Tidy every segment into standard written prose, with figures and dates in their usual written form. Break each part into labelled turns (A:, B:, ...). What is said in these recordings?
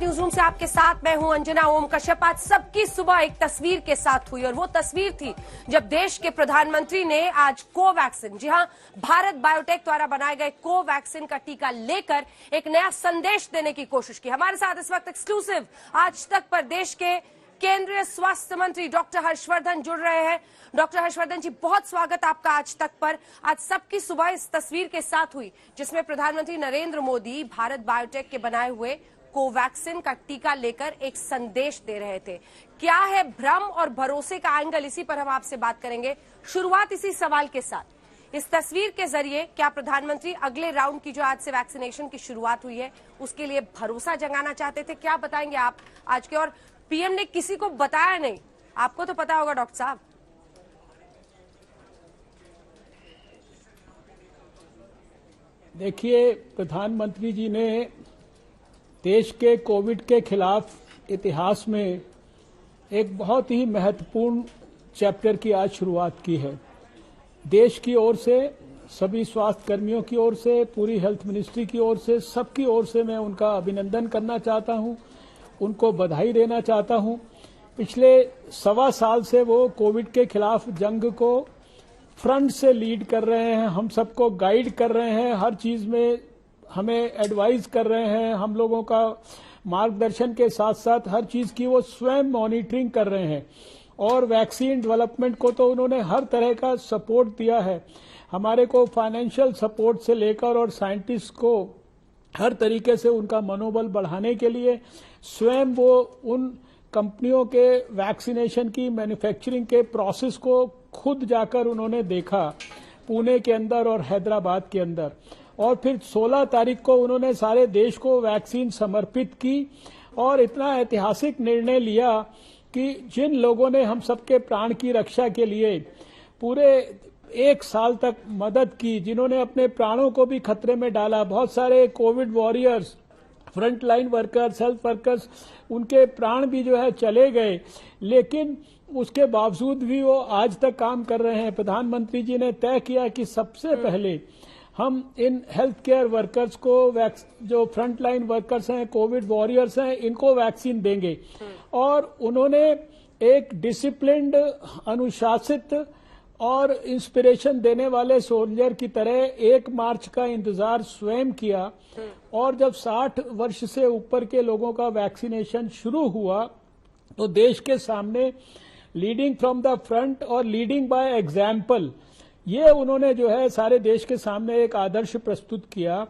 A: Newsroom से आपके साथ मैं हूं अंजना ओम कश्यप। आज सबकी सुबह एक तस्वीर के साथ हुई और वो तस्वीर थी जब देश के प्रधानमंत्री ने आज कोवैक्सीन, जी हां, भारत बायोटेक द्वारा बनाए गए कोवैक्सीन का टीका लेकर एक नया संदेश देने की कोशिश की। हमारे साथ इस वक्त एक्सक्लूसिव आज तक पर देश के केंद्रीय स्वास्थ्य मंत्री डॉक्टर हर्षवर्धन जुड़ रहे हैं। डॉक्टर हर्षवर्धन जी, बहुत स्वागत आपका आज तक पर। आज सबकी सुबह इस तस्वीर के साथ हुई जिसमें प्रधानमंत्री नरेंद्र मोदी भारत बायोटेक के बनाए हुए कोवैक्सीन का टीका लेकर एक संदेश दे रहे थे। क्या है भ्रम और भरोसे का एंगल, इसी पर हम आपसे बात करेंगे। शुरुआत इसी सवाल के साथ, इस तस्वीर के जरिए क्या प्रधानमंत्री अगले राउंड की जो आज से वैक्सीनेशन की शुरुआत हुई है उसके लिए भरोसा जगाना चाहते थे? क्या बताएंगे आप आज के? और पीएम ने किसी को बताया नहीं, आपको तो पता होगा डॉक्टर साहब।
B: देखिए, प्रधानमंत्री जी ने देश के कोविड के खिलाफ इतिहास में एक बहुत ही महत्वपूर्ण चैप्टर की आज शुरुआत की है। देश की ओर से, सभी स्वास्थ्य कर्मियों की ओर से, पूरी हेल्थ मिनिस्ट्री की ओर से, सबकी ओर से मैं उनका अभिनंदन करना चाहता हूं, उनको बधाई देना चाहता हूं। पिछले 1.25 साल से वो कोविड के खिलाफ जंग को फ्रंट से लीड कर रहे हैं, हम सबको गाइड कर रहे हैं, हर चीज में हमें एडवाइस कर रहे हैं, हम लोगों का मार्गदर्शन के साथ साथ हर चीज की वो स्वयं मॉनिटरिंग कर रहे हैं। और वैक्सीन डेवलपमेंट को तो उन्होंने हर तरह का सपोर्ट दिया है, हमारे को फाइनेंशियल सपोर्ट से लेकर और साइंटिस्ट को हर तरीके से उनका मनोबल बढ़ाने के लिए स्वयं वो उन कंपनियों के वैक्सीनेशन की मैन्युफैक्चरिंग के प्रोसेस को खुद जाकर उन्होंने देखा, पुणे के अंदर और हैदराबाद के अंदर। और फिर 16 तारीख को उन्होंने सारे देश को वैक्सीन समर्पित की और इतना ऐतिहासिक निर्णय लिया कि जिन लोगों ने हम सबके प्राण की रक्षा के लिए पूरे 1 साल तक मदद की, जिन्होंने अपने प्राणों को भी खतरे में डाला, बहुत सारे Covid warriors, front line workers, health workers, उनके प्राण भी जो है चले गए, लेकिन उसके बावजूद भी वो आज तक काम कर रहे हैं। प्रधानमंत्री जी ने तय किया कि सबसे पहले हम इन हेल्थ केयर वर्कर्स को, जो फ्रंट लाइन वर्कर्स हैं, कोविड वॉरियर्स हैं, इनको वैक्सीन देंगे। और उन्होंने एक डिसिप्लिन्ड, अनुशासित और इंस्पिरेशन देने वाले सोल्जर की तरह 1 मार्च का इंतजार स्वयं किया। और जब 60 वर्ष से ऊपर के लोगों का वैक्सीनेशन शुरू हुआ तो देश के सामने लीडिंग फ्रॉम द फ्रंट और लीडिंग बाय एग्जाम्पल, ये उन्होंने जो है सारे देश के सामने एक आदर्श प्रस्तुत किया।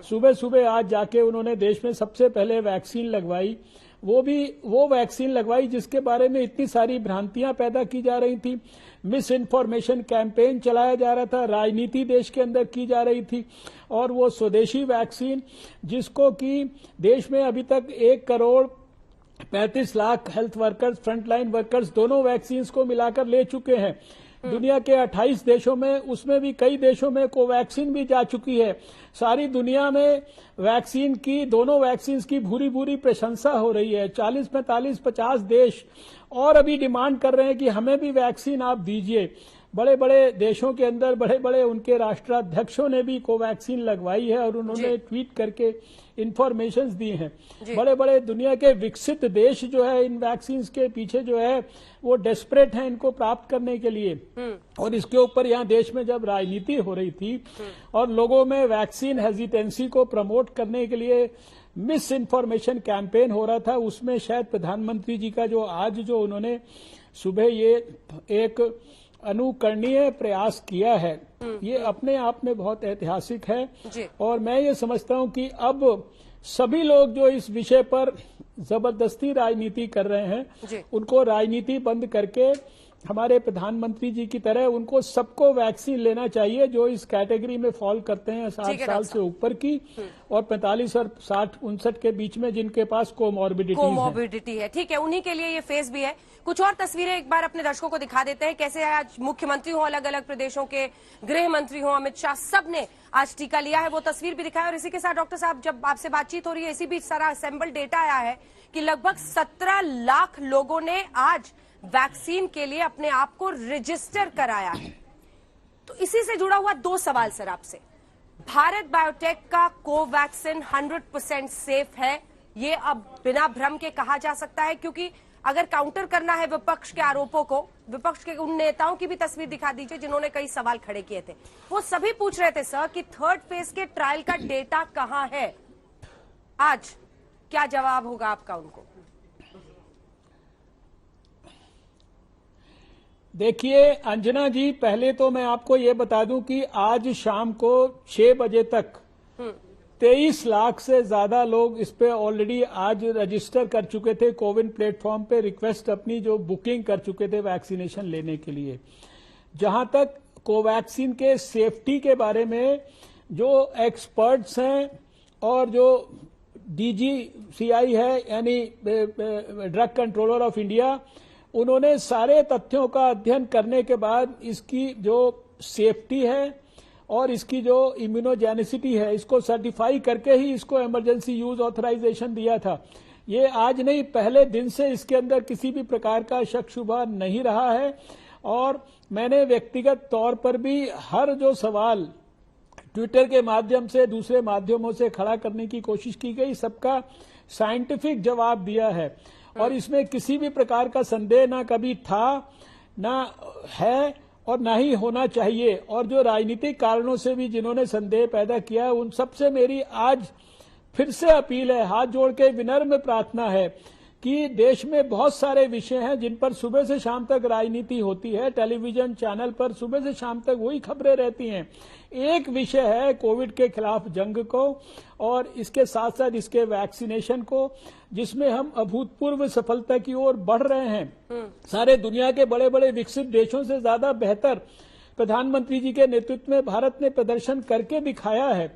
B: सुबह सुबह आज जाके उन्होंने देश में सबसे पहले वैक्सीन लगवाई, वो वैक्सीन लगवाई जिसके बारे में इतनी सारी भ्रांतियां पैदा की जा रही थी, मिस इन्फॉर्मेशन कैंपेन चलाया जा रहा था, राजनीति देश के अंदर की जा रही थी। और वो स्वदेशी वैक्सीन, जिसको कि देश में अभी तक 1,35,00,000 हेल्थ वर्कर्स, फ्रंटलाइन वर्कर्स दोनों वैक्सीन को मिलाकर ले चुके हैं। दुनिया के 28 देशों में, उसमें भी कई देशों में कोवैक्सीन भी जा चुकी है। सारी दुनिया में वैक्सीन की, दोनों वैक्सीन की भूरी भूरी प्रशंसा हो रही है। 40, 45, 50 देश और अभी डिमांड कर रहे हैं कि हमें भी वैक्सीन आप दीजिए। बड़े बड़े देशों के अंदर बड़े बड़े उनके राष्ट्राध्यक्षों ने भी कोवैक्सीन लगवाई है और उन्होंने ट्वीट करके इंफॉर्मेशंस दी हैं। बड़े बड़े दुनिया के विकसित देश जो है इन वैक्सीन के पीछे जो है वो डेस्परेट हैं इनको प्राप्त करने के लिए। और इसके ऊपर यहाँ देश में जब राजनीति हो रही थी और लोगों में वैक्सीन हेजिटेंसी को प्रमोट करने के लिए मिस इन्फॉर्मेशन कैंपेन हो रहा था, उसमें शायद प्रधानमंत्री जी का जो आज जो उन्होंने सुबह ये एक अनुकरणीय प्रयास किया है, ये अपने आप में बहुत ऐतिहासिक है। और मैं ये समझता हूं कि अब सभी लोग जो इस विषय पर जबरदस्ती राजनीति कर रहे हैं, उनको राजनीति बंद करके हमारे प्रधानमंत्री जी की तरह उनको सबको वैक्सीन लेना चाहिए जो इस कैटेगरी में फॉल करते हैं 60 साल से ऊपर की और 45 और 60-59 के बीच में जिनके पास कोमॉर्बिडिटी है।
A: ठीक है, उन्हीं के लिए ये फेज भी है। कुछ और तस्वीरें एक बार अपने दर्शकों को दिखा देते हैं, कैसे आज मुख्यमंत्री हो, अलग अलग प्रदेशों के गृह मंत्री हो, अमित शाह, सब ने आज टीका लिया है, वो तस्वीर भी दिखाया। और इसी के साथ डॉक्टर साहब, जब आपसे बातचीत हो रही है, इसी बीच सारा असेंबल डेटा आया है कि लगभग 17 लाख लोगों ने आज वैक्सीन के लिए अपने आप को रजिस्टर कराया है। तो इसी से जुड़ा हुआ 2 सवाल सर आपसे। भारत बायोटेक का कोवैक्सीन 100% सेफ है, ये अब बिना भ्रम के कहा जा सकता है, क्योंकि अगर काउंटर करना है विपक्ष के आरोपों को, विपक्ष के उन नेताओं की भी तस्वीर दिखा दीजिए जिन्होंने कई सवाल खड़े किए थे। वो सभी पूछ रहे थे सर कि थर्ड फेज के ट्रायल का डेटा कहां है। आज क्या जवाब होगा आपका उनको?
B: देखिए अंजना जी, पहले तो मैं आपको ये बता दूं कि आज शाम को 6 बजे तक 23 लाख से ज्यादा लोग इस पे ऑलरेडी आज रजिस्टर कर चुके थे। कोविन प्लेटफॉर्म पे रिक्वेस्ट अपनी जो बुकिंग कर चुके थे वैक्सीनेशन लेने के लिए। जहां तक कोवैक्सीन के सेफ्टी के बारे में जो एक्सपर्ट्स हैं और जो DGCI है यानी ड्रग कंट्रोलर ऑफ इंडिया, उन्होंने सारे तथ्यों का अध्ययन करने के बाद इसकी जो सेफ्टी है और इसकी जो इम्यूनोजेनिसिटी है, इसको सर्टिफाई करके ही इसको इमरजेंसी यूज ऑथराइजेशन दिया था। ये आज नहीं, पहले दिन से इसके अंदर किसी भी प्रकार का शक शुबा नहीं रहा है। और मैंने व्यक्तिगत तौर पर भी हर जो सवाल ट्विटर के माध्यम से दूसरे माध्यमों से खड़ा करने की कोशिश की गई, सबका साइंटिफिक जवाब दिया है। और इसमें किसी भी प्रकार का संदेह ना कभी था, ना है और ना ही होना चाहिए। और जो राजनीतिक कारणों से भी जिन्होंने संदेह पैदा किया, उन सबसे मेरी आज फिर से अपील है, हाथ जोड़ के विनम्र प्रार्थना है कि देश में बहुत सारे विषय हैं जिन पर सुबह से शाम तक राजनीति होती है। टेलीविजन चैनल पर सुबह से शाम तक वही खबरें रहती हैं। एक विषय है कोविड के खिलाफ जंग को और इसके साथ साथ इसके वैक्सीनेशन को, जिसमें हम अभूतपूर्व सफलता की ओर बढ़ रहे हैं। सारे दुनिया के बड़े बड़े विकसित देशों से ज्यादा बेहतर प्रधानमंत्री जी के नेतृत्व में भारत ने प्रदर्शन करके दिखाया है।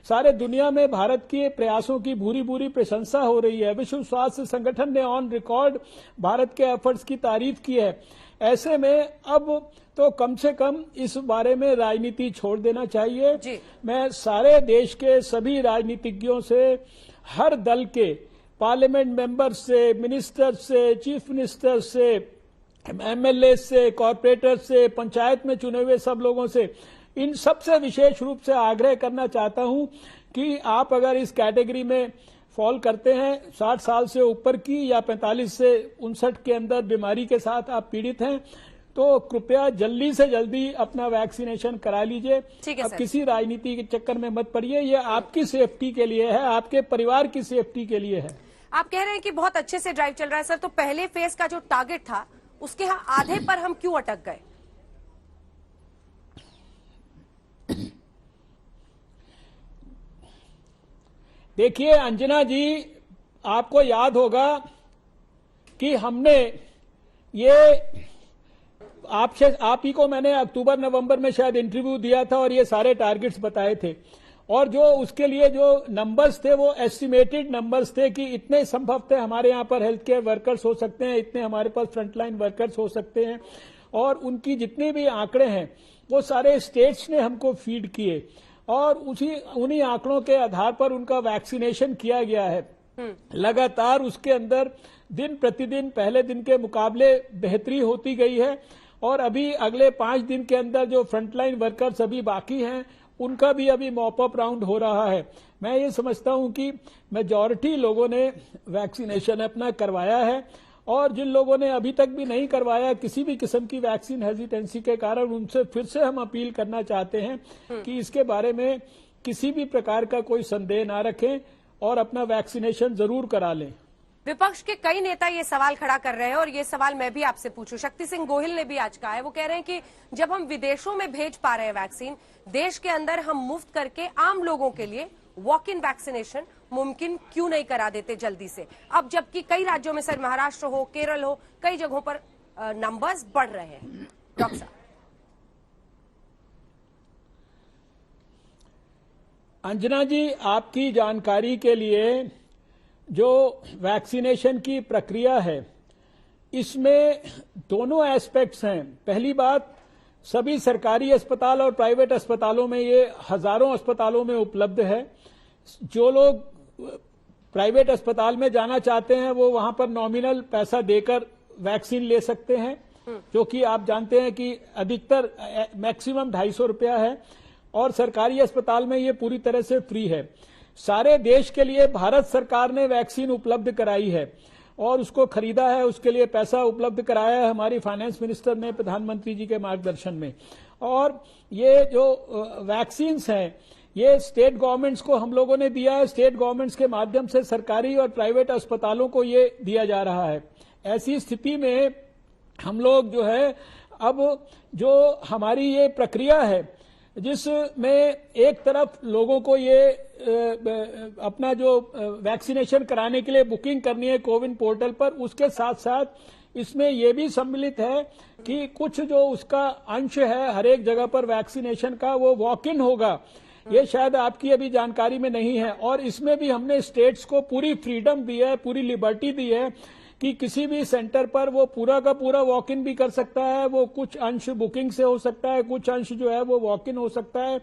B: सारे दुनिया में भारत के प्रयासों की भूरी भूरी प्रशंसा हो रही है। विश्व स्वास्थ्य संगठन ने ऑन रिकॉर्ड भारत के एफर्ट्स की तारीफ की है। ऐसे में अब तो कम से कम इस बारे में राजनीति छोड़ देना चाहिए। मैं सारे देश के सभी राजनीतिज्ञों से, हर दल के पार्लियामेंट मेंबर से, मिनिस्टर से, चीफ मिनिस्टर से, MLA से, कॉर्पोरेटर से, पंचायत में चुने हुए सब लोगों से, इन सबसे विशेष रूप से आग्रह करना चाहता हूं कि आप अगर इस कैटेगरी में फॉल करते हैं, 60 साल से ऊपर की या 45 से 59 के अंदर बीमारी के साथ आप पीड़ित हैं, तो कृपया जल्दी से जल्दी अपना वैक्सीनेशन करा लीजिए। अब किसी राजनीति के चक्कर में मत पड़िए। ये आपकी सेफ्टी के लिए है, आपके परिवार की सेफ्टी के लिए है।
A: आप कह रहे हैं कि बहुत अच्छे से ड्राइव चल रहा है सर, तो पहले फेज का जो टारगेट था उसके आधे पर हम क्यों अटक गए?
B: देखिए अंजना जी, आपको याद होगा कि हमने ये आप ही को मैंने अक्टूबर नवंबर में शायद इंटरव्यू दिया था और ये सारे टारगेट्स बताए थे। और जो उसके लिए जो नंबर्स थे वो एस्टिमेटेड नंबर्स थे कि इतने संभव थे हमारे यहाँ पर हेल्थ केयर वर्कर्स हो सकते हैं, इतने हमारे पास फ्रंटलाइन वर्कर्स हो सकते हैं। और उनकी जितने भी आंकड़े हैं वो सारे स्टेट्स ने हमको फीड किए और उन्हीं आंकड़ों के आधार पर उनका वैक्सीनेशन किया गया है। लगातार उसके अंदर दिन प्रतिदिन पहले दिन के मुकाबले बेहतरी होती गई है। और अभी अगले 5 दिन के अंदर जो फ्रंटलाइन वर्कर्स अभी बाकी हैं, उनका भी अभी मॉप अप राउंड हो रहा है। मैं ये समझता हूं कि मेजॉरिटी लोगों ने वैक्सीनेशन अपना करवाया है और जिन लोगों ने अभी तक भी नहीं करवाया किसी भी किस्म की वैक्सीन हेजिटेंसी के कारण, उनसे फिर से हम अपील करना चाहते हैं कि इसके बारे में किसी भी प्रकार का कोई संदेह ना रखें और अपना वैक्सीनेशन जरूर करा लें।
A: विपक्ष के कई नेता ये सवाल खड़ा कर रहे हैं और ये सवाल मैं भी आपसे पूछूं। शक्ति सिंह गोहिल ने भी आज कहा है, वो कह रहे हैं कि जब हम विदेशों में भेज पा रहे हैं वैक्सीन, देश के अंदर हम मुफ्त करके आम लोगों के लिए वॉक इन वैक्सीनेशन मुमकिन क्यों नहीं करा देते जल्दी से। अब जबकि कई राज्यों में, सर महाराष्ट्र हो, केरल हो, कई जगहों पर नंबर्स बढ़ रहे हैं। डॉक्टर साहब,
B: अंजना जी, आपकी जानकारी के लिए जो वैक्सीनेशन की प्रक्रिया है इसमें दोनों एस्पेक्ट्स हैं। पहली बात, सभी सरकारी अस्पताल और प्राइवेट अस्पतालों में ये हजारों अस्पतालों में उपलब्ध है। जो लोग प्राइवेट अस्पताल में जाना चाहते हैं वो वहां पर नॉमिनल पैसा देकर वैक्सीन ले सकते हैं, जो कि आप जानते हैं कि अधिकतर मैक्सिमम 250 रुपया है और सरकारी अस्पताल में ये पूरी तरह से फ्री है। सारे देश के लिए भारत सरकार ने वैक्सीन उपलब्ध कराई है और उसको खरीदा है, उसके लिए पैसा उपलब्ध कराया है हमारी फाइनेंस मिनिस्टर ने प्रधानमंत्री जी के मार्गदर्शन में। और ये जो वैक्सीन्स हैं ये स्टेट गवर्नमेंट्स को हम लोगों ने दिया है, स्टेट गवर्नमेंट्स के माध्यम से सरकारी और प्राइवेट अस्पतालों को ये दिया जा रहा है। ऐसी स्थिति में हम लोग जो है अब जो हमारी ये प्रक्रिया है जिसमें एक तरफ लोगों को ये अपना जो वैक्सीनेशन कराने के लिए बुकिंग करनी है कोविन पोर्टल पर, उसके साथ साथ इसमें यह भी सम्मिलित है कि कुछ जो उसका अंश है हर एक जगह पर वैक्सीनेशन का वो वॉक इन होगा। ये शायद आपकी अभी जानकारी में नहीं है और इसमें भी हमने स्टेट्स को पूरी फ्रीडम दी है, पूरी लिबर्टी दी है कि किसी भी सेंटर पर वो पूरा का पूरा वॉक इन भी कर सकता है। वो कुछ अंश बुकिंग से हो सकता है, कुछ अंश जो है वो वॉक इन हो सकता है।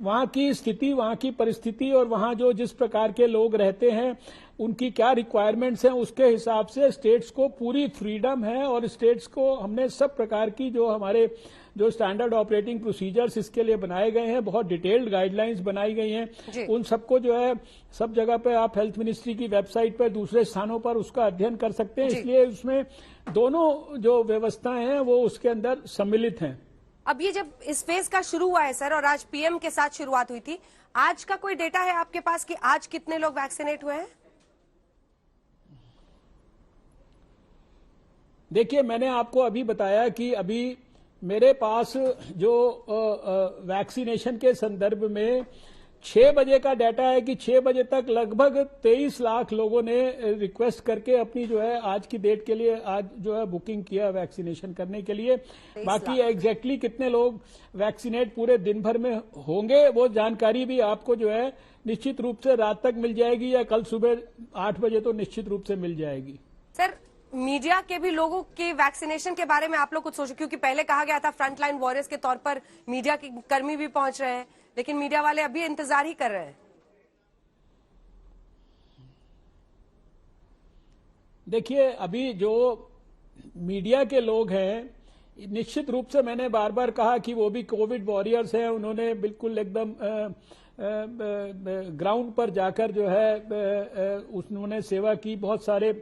B: वहां की स्थिति, वहां की परिस्थिति और वहां जो जिस प्रकार के लोग रहते हैं उनकी क्या रिक्वायरमेंट्स हैं उसके हिसाब से स्टेट्स को पूरी फ्रीडम है और स्टेट्स को हमने सब प्रकार की जो हमारे जो स्टैंडर्ड ऑपरेटिंग प्रोसीजर्स इसके लिए बनाए गए हैं, बहुत डिटेल्ड गाइडलाइंस बनाई गई हैं, उन सबको जो है सब जगह पे आप हेल्थ मिनिस्ट्री की वेबसाइट पर दूसरे स्थानों पर उसका अध्ययन कर सकते हैं। इसलिए उसमें दोनों जो व्यवस्थाएं हैं वो उसके अंदर सम्मिलित हैं।
A: अब ये जब इस फेज का शुरू हुआ है सर और आज पीएम के साथ शुरुआत हुई थी, आज का कोई डेटा है आपके पास कि आज कितने लोग वैक्सीनेट हुए हैं?
B: देखिए, मैंने आपको अभी बताया कि अभी मेरे पास जो वैक्सीनेशन के संदर्भ में 6 बजे का डाटा है कि 6 बजे तक लगभग 23 लाख लोगों ने रिक्वेस्ट करके अपनी जो है आज की डेट के लिए आज जो है बुकिंग किया वैक्सीनेशन करने के लिए। बाकी एग्जैक्टली कितने लोग वैक्सीनेट पूरे दिन भर में होंगे वो जानकारी भी आपको जो है निश्चित रूप से रात तक मिल जाएगी या कल सुबह 8 बजे तो निश्चित रूप से मिल जाएगी।
A: सर, मीडिया के भी लोगों के वैक्सीनेशन के बारे में आप लोग कुछ सोचो, क्योंकि पहले कहा गया था फ्रंटलाइन वॉरियर्स के तौर पर मीडिया के कर्मी भी पहुंच रहे हैं, लेकिन मीडिया वाले अभी इंतजार ही कर रहे हैं।
B: देखिए, अभी जो मीडिया के लोग हैं निश्चित रूप से मैंने बार बार कहा कि वो भी कोविड वॉरियर्स हैं। उन्होंने बिल्कुल एकदम ग्राउंड पर जाकर जो है उन्होंने सेवा की। बहुत सारे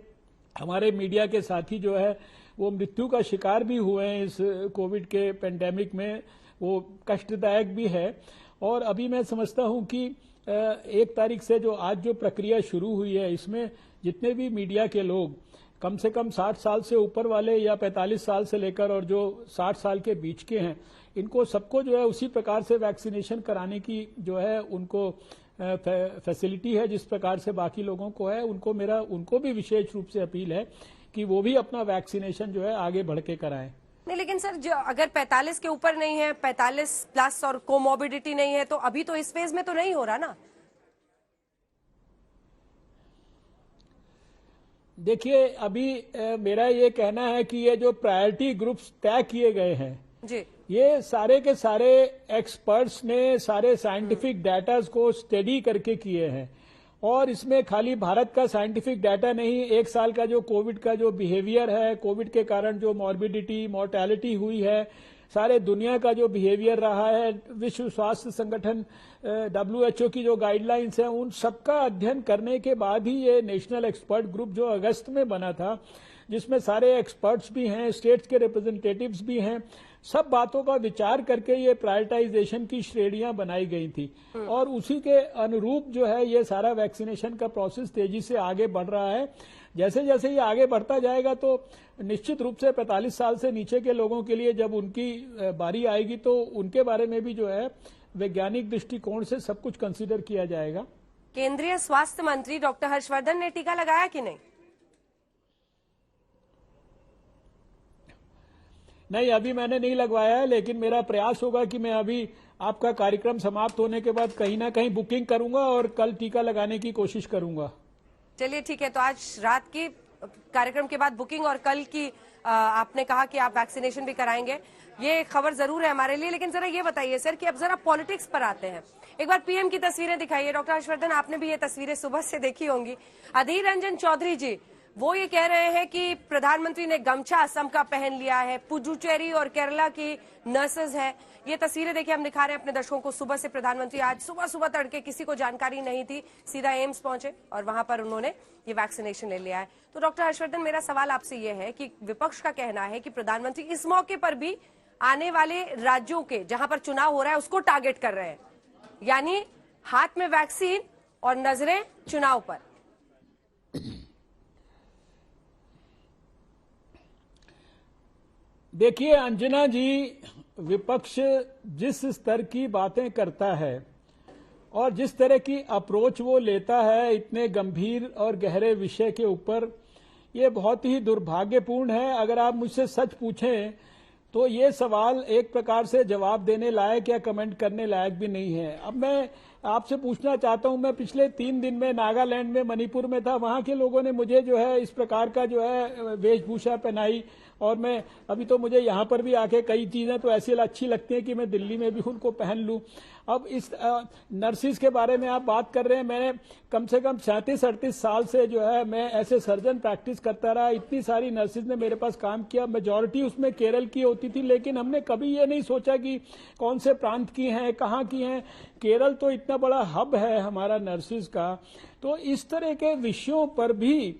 B: हमारे मीडिया के साथी जो है वो मृत्यु का शिकार भी हुए हैं इस कोविड के पेंडेमिक में, वो कष्टदायक भी है। और अभी मैं समझता हूं कि 1 तारीख से जो आज जो प्रक्रिया शुरू हुई है इसमें जितने भी मीडिया के लोग कम से कम 60 साल से ऊपर वाले या 45 साल से लेकर और जो 60 साल के बीच के हैं, इनको सबको जो है उसी प्रकार से वैक्सीनेशन कराने की जो है उनको फैसिलिटी है जिस प्रकार से बाकी लोगों को है। उनको भी विशेष रूप से अपील है कि वो भी अपना वैक्सीनेशन जो है आगे बढ़ के कराएं।
A: नहीं, लेकिन सर जो अगर 45 के ऊपर नहीं है, 45 प्लस और कोमोबिडिटी नहीं है, तो अभी तो इस फेज में तो नहीं हो रहा ना।
B: देखिए, अभी मेरा ये कहना है कि ये जो प्रायोरिटी ग्रुप्स तय किए गए हैं
A: जी,
B: ये सारे के सारे एक्सपर्ट्स ने सारे साइंटिफिक डाटा को स्टडी करके किए हैं और इसमें खाली भारत का साइंटिफिक डाटा नहीं, 1 साल का जो कोविड का जो बिहेवियर है, कोविड के कारण जो मॉर्बिडिटी मोर्टेलिटी हुई है, सारे दुनिया का जो बिहेवियर रहा है, विश्व स्वास्थ्य संगठन WHO की जो गाइडलाइंस हैं उन सबका अध्ययन करने के बाद ही ये नेशनल एक्सपर्ट ग्रुप जो अगस्त में बना था, जिसमें सारे एक्सपर्ट्स भी हैं, स्टेट्स के रिप्रेजेंटेटिव्स भी हैं, सब बातों का विचार करके ये प्रायोरिटाइजेशन की श्रेणियां बनाई गई थी और उसी के अनुरूप जो है ये सारा वैक्सीनेशन का प्रोसेस तेजी से आगे बढ़ रहा है। जैसे जैसे ये आगे बढ़ता जाएगा तो निश्चित रूप से 45 साल से नीचे के लोगों के लिए जब उनकी बारी आएगी तो उनके बारे में भी जो है वैज्ञानिक दृष्टिकोण से सब कुछ कंसीडर किया जाएगा।
A: केंद्रीय स्वास्थ्य मंत्री डॉक्टर हर्षवर्धन ने टीका लगाया कि नहीं?
B: नहीं, अभी मैंने नहीं लगवाया है, लेकिन मेरा प्रयास होगा कि मैं अभी आपका कार्यक्रम समाप्त होने के बाद कहीं ना कहीं बुकिंग करूंगा और कल टीका लगाने की कोशिश करूंगा।
A: चलिए ठीक है, तो आज रात की कार्यक्रम के बाद बुकिंग और कल की आपने कहा कि आप वैक्सीनेशन भी कराएंगे, ये खबर जरूर है हमारे लिए। लेकिन जरा ये बताइए सर कि अब जरा पॉलिटिक्स पर आते हैं। एक बार पीएम की तस्वीरें दिखाइए। डॉक्टर हर्षवर्धन, आपने भी ये तस्वीरें सुबह से देखी होंगी। अधीर रंजन चौधरी जी वो ये कह रहे हैं कि प्रधानमंत्री ने गमछा असम का पहन लिया है, पुडुचेरी और केरला की नर्सेज हैं। ये तस्वीरें देखिए हम दिखा रहे हैं अपने दर्शकों को। सुबह से प्रधानमंत्री आज सुबह तड़के, किसी को जानकारी नहीं थी, सीधा एम्स पहुंचे और वहां पर उन्होंने ये वैक्सीनेशन ले लिया है। तो डॉक्टर हर्षवर्धन, मेरा सवाल आपसे ये है कि विपक्ष का कहना है कि प्रधानमंत्री इस मौके पर भी आने वाले राज्यों के जहां पर चुनाव हो रहा है उसको टारगेट कर रहे हैं, यानी हाथ में वैक्सीन और नजरें चुनाव पर।
B: देखिए अंजना जी, विपक्ष जिस स्तर की बातें करता है और जिस तरह की अप्रोच वो लेता है इतने गंभीर और गहरे विषय के ऊपर, ये बहुत ही दुर्भाग्यपूर्ण है। अगर आप मुझसे सच पूछें तो ये सवाल एक प्रकार से जवाब देने लायक या कमेंट करने लायक भी नहीं है। अब मैं आपसे पूछना चाहता हूं, मैं पिछले 3 दिन में नागालैंड में, मणिपुर में था, वहां के लोगों ने मुझे जो है इस प्रकार का जो है वेशभूषा पहनाई, और मैं अभी तो मुझे यहाँ पर भी आके कई चीजें तो ऐसी अच्छी लगती हैं कि मैं दिल्ली में भी उनको पहन लूं। अब इस नर्सिस के बारे में आप बात कर रहे हैं, मैंने कम से कम 37-38 साल से जो है मैं ऐसे सर्जन प्रैक्टिस करता रहा। इतनी सारी नर्सिस ने मेरे पास काम किया, मेजॉरिटी उसमें केरल की होती थी, लेकिन हमने कभी ये नहीं सोचा कि कौन से प्रांत की हैं, कहाँ की हैं। केरल तो इतना बड़ा हब है हमारा नर्सिस का। तो इस तरह के विषयों पर भी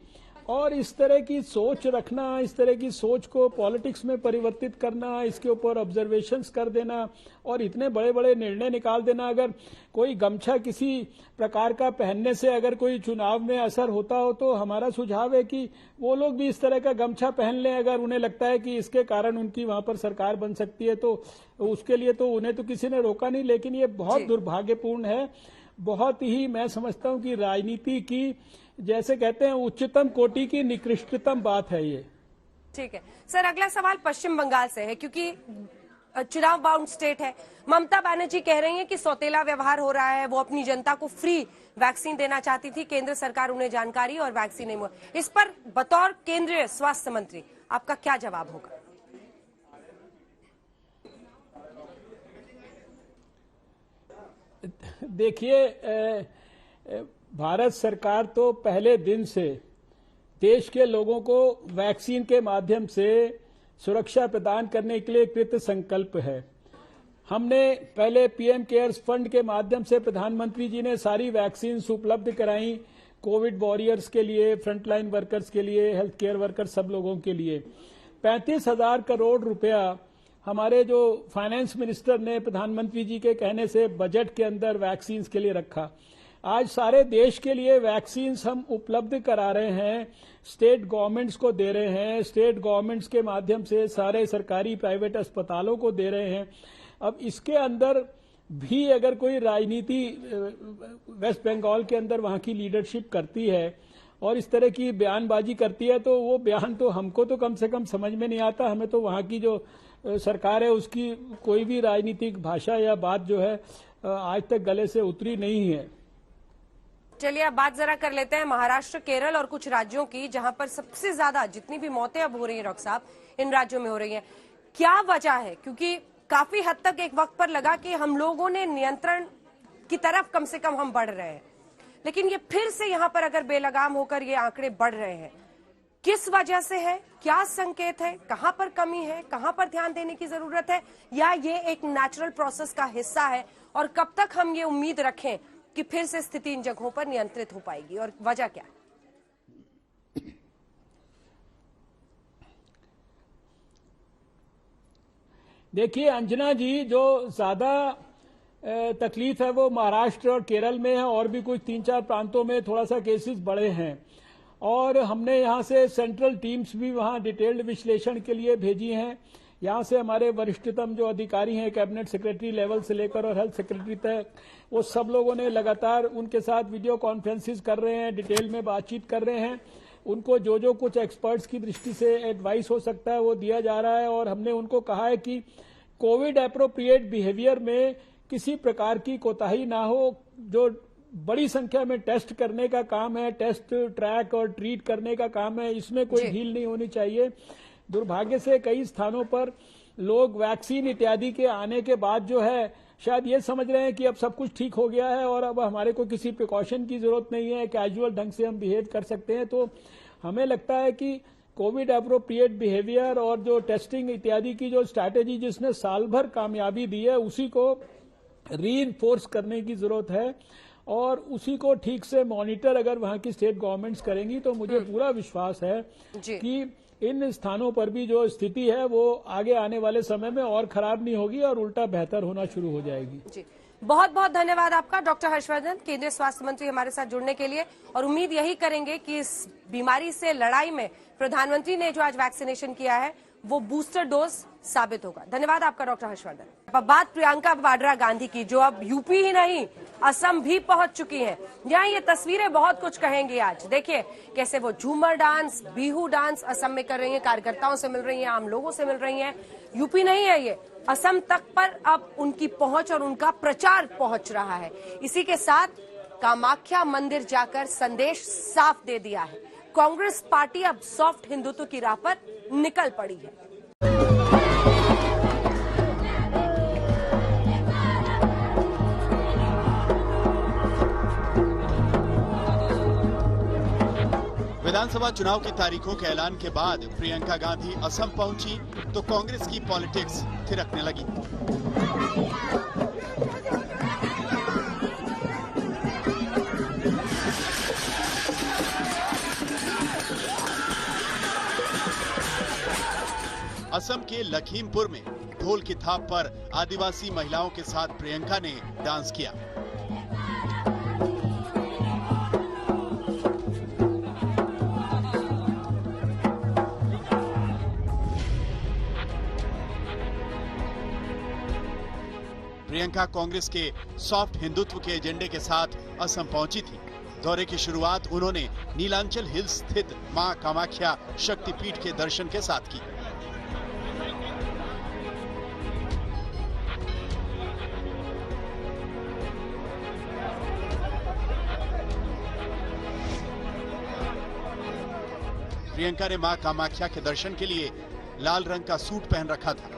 B: और इस तरह की सोच रखना, इस तरह की सोच को पॉलिटिक्स में परिवर्तित करना, इसके ऊपर ऑब्जर्वेशंस कर देना और इतने बड़े बड़े निर्णय निकाल देना। अगर कोई गमछा किसी प्रकार का पहनने से अगर कोई चुनाव में असर होता हो तो हमारा सुझाव है कि वो लोग भी इस तरह का गमछा पहन लें। अगर उन्हें लगता है कि इसके कारण उनकी वहां पर सरकार बन सकती है तो उसके लिए तो उन्हें तो किसी ने रोका नहीं। लेकिन ये बहुत दुर्भाग्यपूर्ण है, बहुत ही, मैं समझता हूं कि राजनीति की, जैसे कहते हैं, उच्चतम कोटि की निकृष्टतम बात है ये।
A: ठीक है सर, अगला सवाल पश्चिम बंगाल से है, क्योंकि चुनाव बाउंड स्टेट है। ममता बनर्जी कह रही हैं कि सौतेला व्यवहार हो रहा है, वो अपनी जनता को फ्री वैक्सीन देना चाहती थी, केंद्र सरकार उन्हें जानकारी और वैक्सीन नहीं मिली। इस पर बतौर केंद्रीय स्वास्थ्य मंत्री आपका क्या जवाब होगा?
B: देखिए, भारत सरकार तो पहले दिन से देश के लोगों को वैक्सीन के माध्यम से सुरक्षा प्रदान करने के लिए कृत संकल्प है। हमने पहले पीएम केयर्स फंड के माध्यम से प्रधानमंत्री जी ने सारी वैक्सीन उपलब्ध कराई, कोविड वॉरियर्स के लिए, फ्रंटलाइन वर्कर्स के लिए, हेल्थ केयर वर्कर्स, सब लोगों के लिए 35,000 करोड़ रुपया हमारे जो फाइनेंस मिनिस्टर ने प्रधानमंत्री जी के कहने से बजट के अंदर वैक्सीन के लिए रखा। आज सारे देश के लिए वैक्सीन हम उपलब्ध करा रहे हैं, स्टेट गवर्नमेंट्स को दे रहे हैं, स्टेट गवर्नमेंट्स के माध्यम से सारे सरकारी प्राइवेट अस्पतालों को दे रहे हैं। अब इसके अंदर भी अगर कोई राजनीति वेस्ट बंगाल के अंदर वहां की लीडरशिप करती है और इस तरह की बयानबाजी करती है तो वो बयान तो हमको तो कम से कम समझ में नहीं आता। हमें तो वहां की जो सरकार है उसकी कोई भी राजनीतिक भाषा या बात जो है आज तक गले से उतरी नहीं है।
A: चलिए अब बात जरा कर लेते हैं महाराष्ट्र, केरल और कुछ राज्यों की, जहां पर सबसे ज्यादा जितनी भी मौतें अब हो रही हैं डॉक्टर साहब, इन राज्यों में हो रही हैं। क्या वजह है? क्योंकि काफी हद तक एक वक्त पर लगा कि हम लोगों ने नियंत्रण की तरफ कम से कम हम बढ़ रहे हैं, लेकिन ये फिर से यहाँ पर अगर बेलगाम होकर ये आंकड़े बढ़ रहे हैं, किस वजह से है? क्या संकेत है? कहां पर कमी है? कहां पर ध्यान देने की जरूरत है? या ये एक नेचुरल प्रोसेस का हिस्सा है? और कब तक हम ये उम्मीद रखें कि फिर से स्थिति इन जगहों पर नियंत्रित हो पाएगी, और वजह क्या है?
B: देखिए अंजना जी, जो ज्यादा तकलीफ है वो महाराष्ट्र और केरल में है, और भी कुछ 3-4 प्रांतों में थोड़ा सा केसेस बढ़े हैं। और हमने यहाँ से सेंट्रल टीम्स भी वहाँ डिटेल्ड विश्लेषण के लिए भेजी हैं। यहाँ से हमारे वरिष्ठतम जो अधिकारी हैं, कैबिनेट सेक्रेटरी लेवल से लेकर और हेल्थ सेक्रेटरी तक, वो सब लोगों ने लगातार उनके साथ वीडियो कॉन्फ्रेंसिस कर रहे हैं, डिटेल में बातचीत कर रहे हैं। उनको जो जो कुछ एक्सपर्ट्स की दृष्टि से एडवाइस हो सकता है वो दिया जा रहा है। और हमने उनको कहा है कि कोविड एप्रोप्रिएट बिहेवियर में किसी प्रकार की कोताही ना हो। जो बड़ी संख्या में टेस्ट करने का काम है, टेस्ट, ट्रैक और ट्रीट करने का काम है, इसमें कोई ढील नहीं होनी चाहिए। दुर्भाग्य से कई स्थानों पर लोग वैक्सीन इत्यादि के आने के बाद जो है शायद ये समझ रहे हैं कि अब सब कुछ ठीक हो गया है और अब हमारे को किसी प्रिकॉशन की जरूरत नहीं है, कैजुअल ढंग से हम बिहेव कर सकते हैं। तो हमें लगता है कि कोविड एप्रोप्रिएट बिहेवियर और जो टेस्टिंग इत्यादि की जो स्ट्रैटेजी जिसने साल भर कामयाबी दी है, उसी को रीइंफोर्स करने की जरूरत है और उसी को ठीक से मॉनिटर अगर वहां की स्टेट गवर्नमेंट्स करेंगी तो मुझे पूरा विश्वास है कि इन स्थानों पर भी जो स्थिति है वो आगे आने वाले समय में और खराब नहीं होगी और उल्टा बेहतर होना शुरू हो जाएगी।
A: जी, बहुत बहुत धन्यवाद आपका डॉक्टर हर्षवर्धन, केंद्रीय स्वास्थ्य मंत्री हमारे साथ जुड़ने के लिए, और उम्मीद यही करेंगे कि इस बीमारी से लड़ाई में प्रधानमंत्री ने जो आज वैक्सीनेशन किया है वो बूस्टर डोज साबित होगा। धन्यवाद आपका डॉक्टर हर्षवर्धन। अब बात प्रियंका वाड्रा गांधी की, जो अब यूपी ही नहीं असम भी पहुंच चुकी हैं। यहाँ ये तस्वीरें बहुत कुछ कहेंगी। आज देखिए कैसे वो झूमर डांस, बिहू डांस असम में कर रही हैं, कार्यकर्ताओं से मिल रही हैं, आम लोगों से मिल रही हैं। यूपी नहीं है ये, असम तक पर अब उनकी पहुंच और उनका प्रचार पहुंच रहा है। इसी के साथ कामाख्या मंदिर जाकर संदेश साफ दे दिया है, कांग्रेस पार्टी अब सॉफ्ट हिंदुत्व की राह पर निकल पड़ी है।
C: विधानसभा चुनाव की तारीखों के ऐलान के बाद प्रियंका गांधी असम पहुंची तो कांग्रेस की पॉलिटिक्स थिरकने लगी। असम के लखीमपुर में ढोल की थाप पर आदिवासी महिलाओं के साथ प्रियंका ने डांस किया। प्रियंका कांग्रेस के सॉफ्ट हिंदुत्व के एजेंडे के साथ असम पहुंची थी। दौरे की शुरुआत उन्होंने नीलांचल हिल्स स्थित मां कामाख्या शक्तिपीठ के दर्शन के साथ की। प्रियंका ने मां कामाख्या के दर्शन के लिए लाल रंग का सूट पहन रखा था।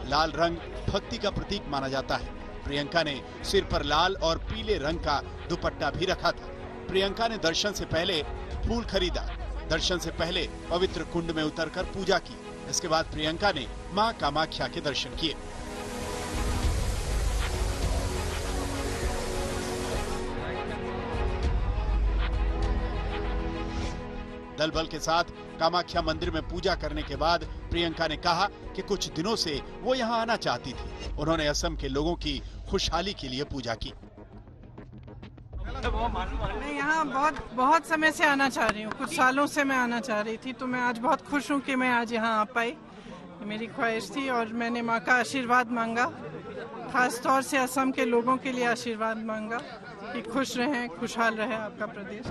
C: लाल रंग भक्ति का प्रतीक माना जाता है। प्रियंका ने सिर पर लाल और पीले रंग का दुपट्टा भी रखा था। प्रियंका ने दर्शन से पहले फूल खरीदा। दर्शन से पहले पवित्र कुंड में उतरकर पूजा की। इसके बाद प्रियंका ने मां कामाख्या के दर्शन किए। दल बल के साथ कामाख्या मंदिर में पूजा करने के बाद प्रियंका ने कहा कि कुछ दिनों से वो यहाँ आना चाहती थी। उन्होंने असम के लोगों की खुशहाली के लिए पूजा की।
D: मैं यहाँ बहुत समय से आना चाह रही हूँ, कुछ सालों से मैं आना चाह रही थी, तो मैं आज बहुत खुश हूँ कि मैं आज यहाँ आ पाई। मेरी ख्वाहिश थी और मैंने माँ का आशीर्वाद मांगा, खास तौर से असम के लोगों के लिए आशीर्वाद मांगा कि खुश रहें, खुशहाल रहे आपका प्रदेश।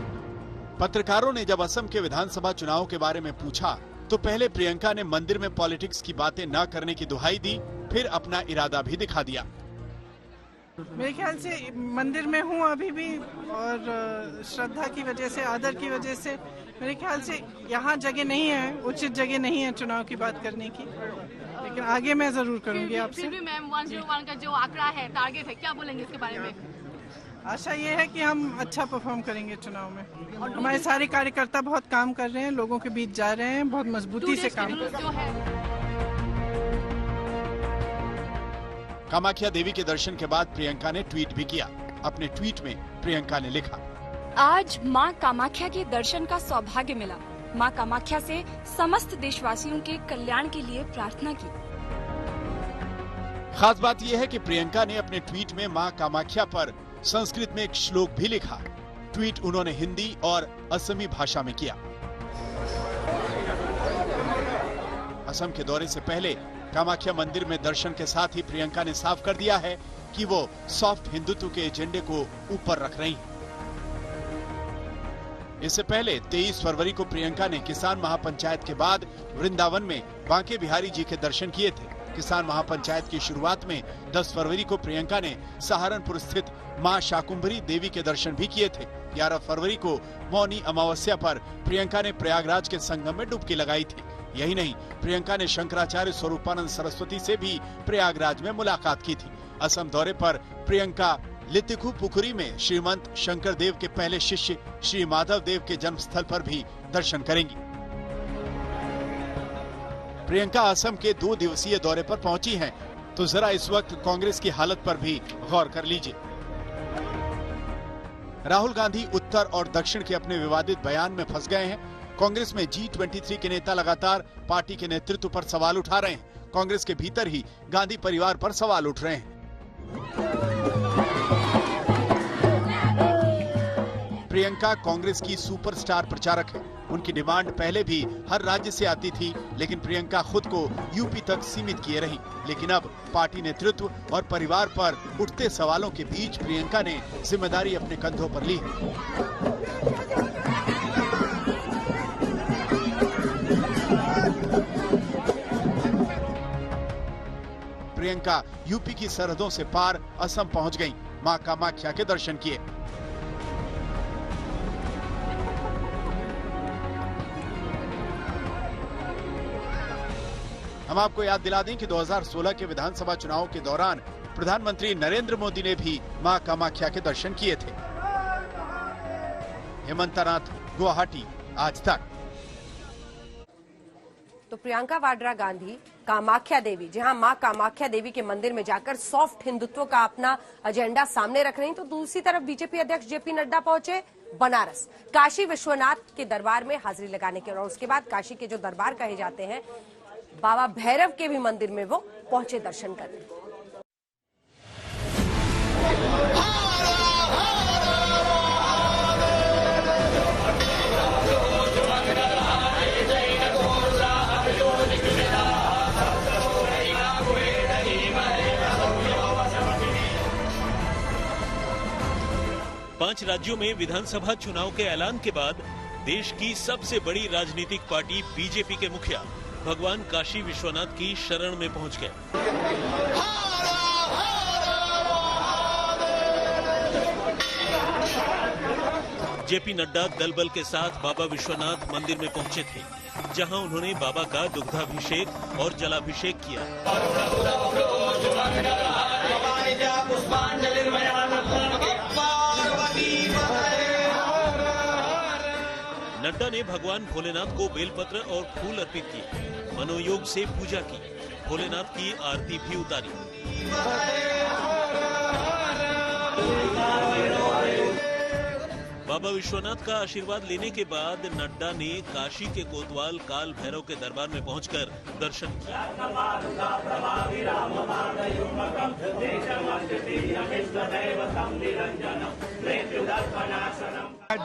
C: पत्रकारों ने जब असम के विधानसभा चुनाव के बारे में पूछा तो पहले प्रियंका ने मंदिर में पॉलिटिक्स की बातें न करने की दुहाई दी, फिर अपना इरादा भी दिखा दिया।
D: मेरे ख्याल से मंदिर में हूँ अभी भी, और श्रद्धा की वजह से, आदर की वजह से मेरे ख्याल से यहाँ जगह नहीं है, उचित जगह नहीं है चुनाव की बात करने की, लेकिन आगे मैं जरूर करूँगी आपसे।
E: फिर भी मैम 101 का जो आंकड़ा है, टारगेट है, क्या बोलेंगे इसके बारे में?
D: आशा ये है कि हम अच्छा परफॉर्म करेंगे चुनाव में। और हमारे सारे कार्यकर्ता बहुत काम कर रहे हैं, लोगों के बीच जा रहे हैं, बहुत मजबूती से काम कर रहे हैं।
C: कामाख्या देवी के दर्शन के बाद प्रियंका ने ट्वीट भी किया। अपने ट्वीट में प्रियंका ने लिखा,
F: आज मां कामाख्या के दर्शन का सौभाग्य मिला। मां कामाख्या से समस्त देशवासियों के कल्याण के लिए प्रार्थना की।
C: खास बात यह है कि प्रियंका ने अपने ट्वीट में मां कामाख्या पर संस्कृत में एक श्लोक भी लिखा। ट्वीट उन्होंने हिंदी और असमी भाषा में किया। असम के दौरे से पहले कामाख्या मंदिर में दर्शन के साथ ही प्रियंका ने साफ कर दिया है कि वो सॉफ्ट हिंदुत्व के एजेंडे को ऊपर रख रही हैं। इससे पहले 23 फरवरी को प्रियंका ने किसान महापंचायत के बाद वृंदावन में बांके बिहारी जी के दर्शन किए थे। किसान महापंचायत की शुरुआत में 10 फरवरी को प्रियंका ने सहारनपुर स्थित मां शाकुंभरी देवी के दर्शन भी किए थे। 11 फरवरी को मौनी अमावस्या पर प्रियंका ने प्रयागराज के संगम में डुबकी लगाई थी। यही नहीं, प्रियंका ने शंकराचार्य स्वरूपानंद सरस्वती से भी प्रयागराज में मुलाकात की थी। असम दौरे पर प्रियंका लितिखु पुखुरी में श्रीमंत शंकर देव के पहले शिष्य श्री माधव देव के जन्म स्थल पर भी दर्शन करेंगी। प्रियंका असम के 2 दिवसीय दौरे पर पहुंची हैं, तो जरा इस वक्त कांग्रेस की हालत पर भी गौर कर लीजिए। राहुल गांधी उत्तर और दक्षिण के अपने विवादित बयान में फंस गए हैं। कांग्रेस में G23 के नेता लगातार पार्टी के नेतृत्व पर सवाल उठा रहे हैं। कांग्रेस के भीतर ही गांधी परिवार पर सवाल उठ रहे हैं। प्रियंका कांग्रेस की सुपरस्टार प्रचारक है। उनकी डिमांड पहले भी हर राज्य से आती थी, लेकिन प्रियंका खुद को यूपी तक सीमित किए रही। लेकिन अब पार्टी नेतृत्व और परिवार पर उठते सवालों के बीच प्रियंका ने जिम्मेदारी अपने कंधों पर ली। प्रियंका यूपी की सरहदों से पार असम पहुंच गईं, मां कामाख्या के दर्शन किए। हम आपको याद दिला दें कि 2016 के विधानसभा चुनाव के दौरान प्रधानमंत्री नरेंद्र मोदी ने भी मां कामाख्या के दर्शन किए थे। हेमंत नाथ, गुवाहाटी, आज तक।
A: तो प्रियंका वाड्रा गांधी कामाख्या देवी, जहां मां कामाख्या देवी के मंदिर में जाकर सॉफ्ट हिंदुत्व का अपना एजेंडा सामने रख रही, तो दूसरी तरफ बीजेपी अध्यक्ष जेपी नड्डा पहुंचे बनारस, काशी विश्वनाथ के दरबार में हाजिरी लगाने के, और उसके बाद काशी के जो दरबार कहे जाते हैं, बाबा भैरव के भी मंदिर में वो पहुंचे दर्शन करने।
G: पांच राज्यों में विधानसभा चुनाव के ऐलान के बाद देश की सबसे बड़ी राजनीतिक पार्टी बीजेपी के मुखिया भगवान काशी विश्वनाथ की शरण में पहुंच गए। जेपी नड्डा दलबल के साथ बाबा विश्वनाथ मंदिर में पहुंचे थे, जहां उन्होंने बाबा का दुग्धाभिषेक और जलाभिषेक किया। नड्डा ने भगवान भोलेनाथ को बेलपत्र और फूल अर्पित किए, मनोयोग से पूजा की, भोलेनाथ की आरती भी उतारी। बाबा विश्वनाथ का आशीर्वाद लेने के बाद नड्डा ने काशी के कोतवाल काल भैरव के दरबार में पहुंचकर दर्शन किया।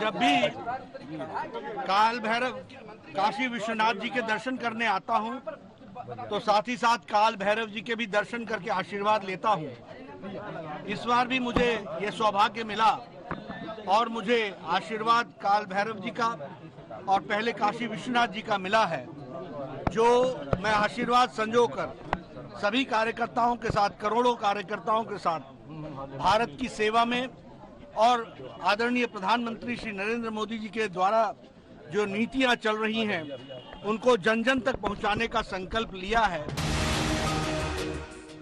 H: जब भी काल भैरव काशी विश्वनाथ जी के दर्शन करने आता हूं, तो साथ ही साथ काल भैरव जी के भी दर्शन करके आशीर्वाद लेता हूं। इस बार भी मुझे ये सौभाग्य मिला और मुझे आशीर्वाद काल भैरव जी का और पहले काशी विश्वनाथ जी का मिला है, जो मैं आशीर्वाद संजोकर सभी कार्यकर्ताओं के साथ, करोड़ों कार्यकर्ताओं के साथ भारत की सेवा में और आदरणीय प्रधानमंत्री श्री नरेंद्र मोदी जी के द्वारा जो नीतियां चल रही हैं, उनको जन जन तक पहुंचाने का संकल्प लिया है।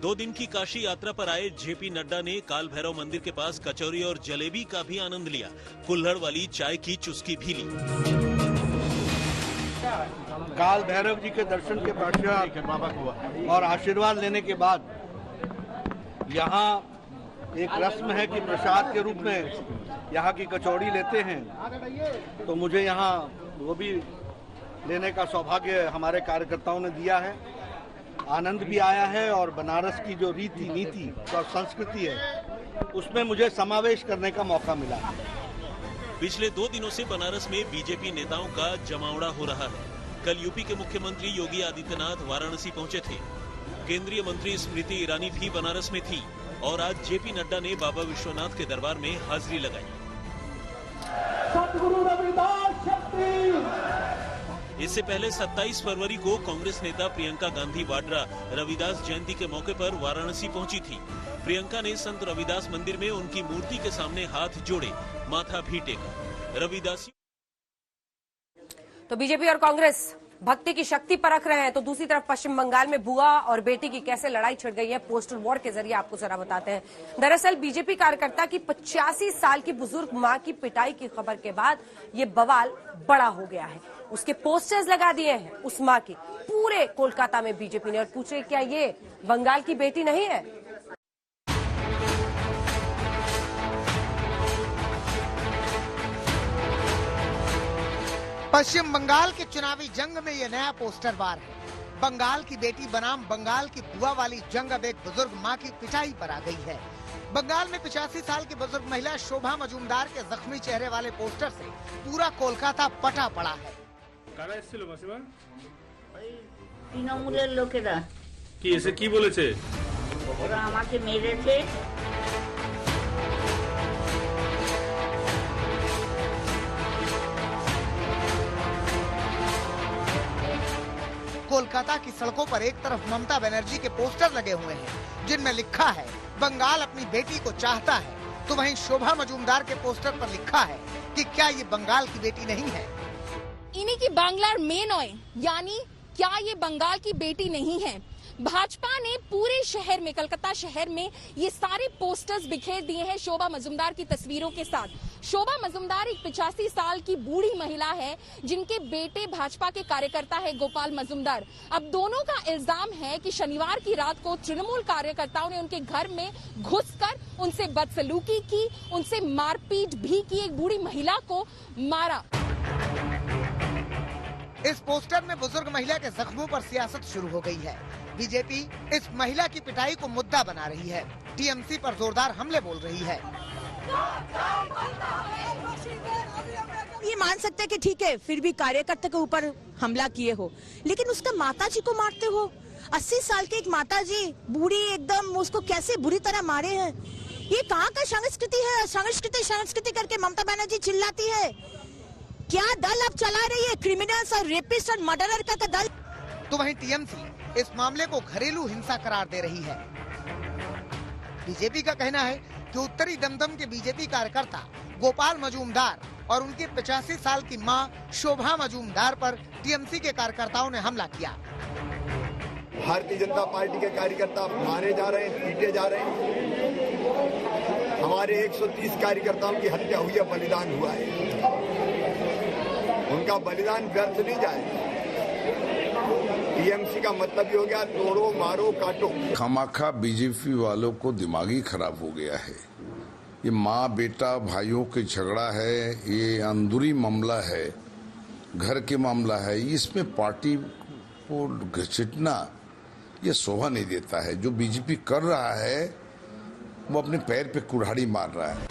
G: 2 दिन की काशी यात्रा पर आए जेपी नड्डा ने काल भैरव मंदिर के पास कचौरी और जलेबी का भी आनंद लिया, कुल्हड़ वाली चाय की चुस्की भी ली।
H: काल भैरव जी के दर्शन के पश्चात और आशीर्वाद लेने के बाद यहाँ एक रस्म है कि प्रसाद के रूप में यहाँ की कचौड़ी लेते हैं, तो मुझे यहाँ वो भी लेने का सौभाग्य हमारे कार्यकर्ताओं ने दिया है। आनंद भी आया है और बनारस की जो रीति नीति और संस्कृति है, उसमें मुझे समावेश करने का मौका मिला है।
G: पिछले 2 दिनों से बनारस में बीजेपी नेताओं का जमावड़ा हो रहा है। कल यूपी के मुख्यमंत्री योगी आदित्यनाथ वाराणसी पहुंचे थे। केंद्रीय मंत्री स्मृति ईरानी भी बनारस में थी और आज जेपी नड्डा ने बाबा विश्वनाथ के दरबार में हाजिरी लगाई।
B: सतगुरु रविदास शक्ति।
G: इससे पहले 27 फरवरी को कांग्रेस नेता प्रियंका गांधी वाड्रा रविदास जयंती के मौके पर वाराणसी पहुंची थी। प्रियंका ने संत रविदास मंदिर में उनकी मूर्ति के सामने हाथ जोड़े, माथा भी टेका। रविदासी
A: तो बीजेपी और कांग्रेस भक्ति की शक्ति परख रहे हैं, तो दूसरी तरफ पश्चिम बंगाल में बुआ और बेटी की कैसे लड़ाई छिड़ गई है, पोस्टर वॉर के जरिए आपको जरा बताते हैं। दरअसल बीजेपी कार्यकर्ता की 85 साल की बुजुर्ग मां की पिटाई की खबर के बाद ये बवाल बड़ा हो गया है। उसके पोस्टर्स लगा दिए हैं उस मां के, पूरे कोलकाता में बीजेपी ने। और पूछे क्या ये बंगाल की बेटी नहीं है?
I: पश्चिम बंगाल के चुनावी जंग में ये नया पोस्टर वार है। बंगाल की बेटी बनाम बंगाल की बुआ वाली जंग अब एक बुजुर्ग मां की पिटाई पर आ गई है। बंगाल में 85 साल की बुजुर्ग महिला शोभा मजूमदार के जख्मी चेहरे वाले पोस्टर से पूरा कोलकाता पटा पड़ा है।
J: তৃণমূলের লোকেরা
K: কি এসে কি বলেছে?
J: ওরা আমাকে মেরেছে।
I: कोलकाता की सड़कों पर एक तरफ ममता बनर्जी के पोस्टर लगे हुए हैं जिनमें लिखा है बंगाल अपनी बेटी को चाहता है, तो वहीं शोभा मजूमदार के पोस्टर पर लिखा है कि क्या ये बंगाल की बेटी नहीं है।
F: इन्हीं की बांग्लार में नॉय, यानी क्या ये बंगाल की बेटी नहीं है। भाजपा ने पूरे शहर में, कलकत्ता शहर में ये सारे पोस्टर्स बिखेर दिए हैं शोभा मजूमदार की तस्वीरों के साथ। शोभा मजूमदार एक 85 साल की बूढ़ी महिला है जिनके बेटे भाजपा के कार्यकर्ता है गोपाल मजूमदार। अब दोनों का इल्जाम है कि शनिवार की रात को तृणमूल कार्यकर्ताओं ने उनके घर में घुसकर उनसे बदसलूकी की, उनसे मारपीट भी की, एक बूढ़ी महिला को मारा।
I: इस पोस्टर में बुजुर्ग महिला के जख्मों पर सियासत शुरू हो गई है। बीजेपी इस महिला की पिटाई को मुद्दा बना रही है, टीएमसी पर जोरदार हमले बोल रही है।
L: ये मान सकते हैं कि ठीक है, फिर भी कार्यकर्ता के ऊपर हमला किए हो, लेकिन उसका माताजी को मारते हो। 80 साल की एक माताजी बूढ़ी एकदम, उसको कैसे बुरी तरह मारे हैं। ये कहाँ का संस्कृति है? संस्कृति करके ममता बनर्जी चिल्लाती है। क्या दल अब चला रही है? क्रिमिनल्स और रेपिस्ट और मर्डरर का दल।
I: तो वहीं टीएमसी इस मामले को घरेलू हिंसा करार दे रही है। बीजेपी का कहना है कि उत्तरी दमदम के बीजेपी कार्यकर्ता गोपाल मजूमदार और उनकी 85 साल की मां शोभा मजूमदार पर टीएमसी के कार्यकर्ताओं ने हमला किया।
M: भारतीय जनता पार्टी के कार्यकर्ता मारे जा रहे हैं, पीटे जा रहे हैं। हमारे 130 कार्यकर्ताओं की हत्या हुई है, बलिदान हुआ है। उनका बलिदान व्यर्थ नहीं जाए। टीएमसी का मतलब ये हो गया तोड़ो मारो काटो।
N: खामाखा बीजेपी वालों को दिमागी खराब हो गया है। ये माँ बेटा भाइयों के झगड़ा है, ये अंदरूनी मामला है, घर के मामला है। इसमें पार्टी को घसीटना ये शोभा नहीं देता है। जो बीजेपी कर रहा है वो अपने पैर पे कुल्हाड़ी मार रहा है।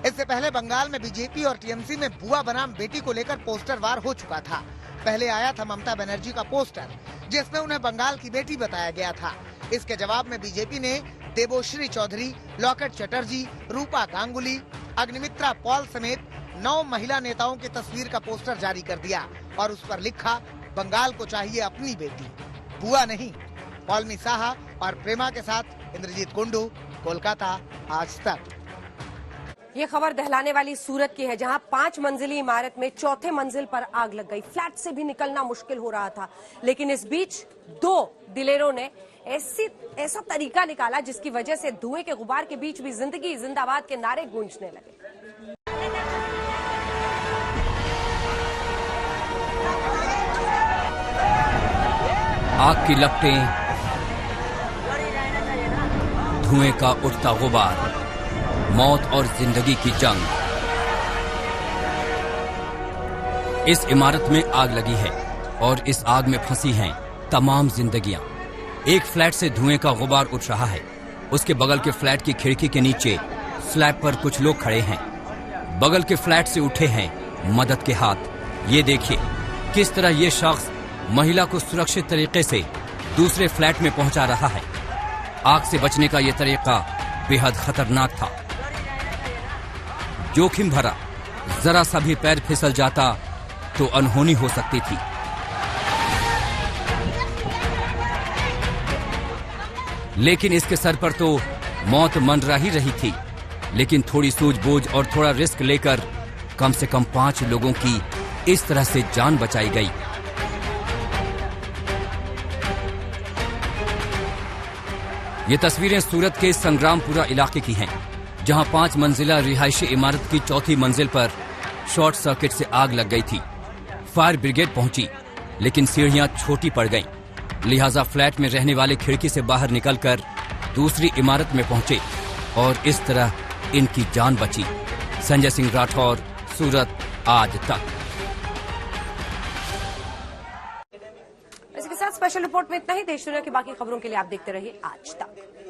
I: इससे पहले बंगाल में बीजेपी और टीएमसी में बुआ बनाम बेटी को लेकर पोस्टर वार हो चुका था। पहले आया था ममता बनर्जी का पोस्टर जिसमें उन्हें बंगाल की बेटी बताया गया था। इसके जवाब में बीजेपी ने देवोश्री चौधरी, लॉकेट चटर्जी, रूपा गांगुली, अग्निमित्रा पॉल समेत 9 महिला नेताओं की तस्वीर का पोस्टर जारी कर दिया और उस पर लिखा बंगाल को चाहिए अपनी बेटी, बुआ नहीं। पॉलमी साहा और प्रेमा के साथ इंद्रजीत कुंडू, कोलकाता, आज तक।
A: ये खबर दहलाने वाली सूरत की है, जहां 5 मंजिली इमारत में चौथे मंजिल पर आग लग गई। फ्लैट से भी निकलना मुश्किल हो रहा था, लेकिन इस बीच 2 दिलेरों ने ऐसा तरीका निकाला जिसकी वजह से धुएं के गुबार के बीच भी जिंदगी जिंदाबाद के नारे गूंजने लगे।
O: आग की लपटें, धुएं का उठता गुबार, मौत और जिंदगी की जंग। इस इमारत में आग लगी है और इस आग में फंसी हैं तमाम जिंदगियां। एक फ्लैट से धुएं का गुबार उठ रहा है। उसके बगल के फ्लैट की खिड़की के नीचे स्लैब पर कुछ लोग खड़े हैं। बगल के फ्लैट से उठे हैं मदद के हाथ। ये देखिए किस तरह ये शख्स महिला को सुरक्षित तरीके से दूसरे फ्लैट में पहुंचा रहा है। आग से बचने का यह तरीका बेहद खतरनाक था, जोखिम भरा। जरा सा भी पैर फिसल जाता तो अनहोनी हो सकती थी। लेकिन इसके सर पर तो मौत मंडरा ही रही थी। लेकिन थोड़ी सूझबूझ और थोड़ा रिस्क लेकर कम से कम 5 लोगों की इस तरह से जान बचाई गई। ये तस्वीरें सूरत के संग्रामपुरा इलाके की हैं, जहां 5 मंजिला रिहायशी इमारत की चौथी मंजिल पर शॉर्ट सर्किट से आग लग गई थी। फायर ब्रिगेड पहुंची, लेकिन सीढ़ियां छोटी पड़ गईं लिहाजा फ्लैट में रहने वाले खिड़की से बाहर निकलकर दूसरी इमारत में पहुंचे और इस तरह इनकी जान बची। संजय सिंह राठौर, सूरत, आज तक।
A: इसके साथ स्पेशल रिपोर्ट में इतना ही। देश दुनिया की बाकी खबरों के लिए आप देखते रहिए आज तक।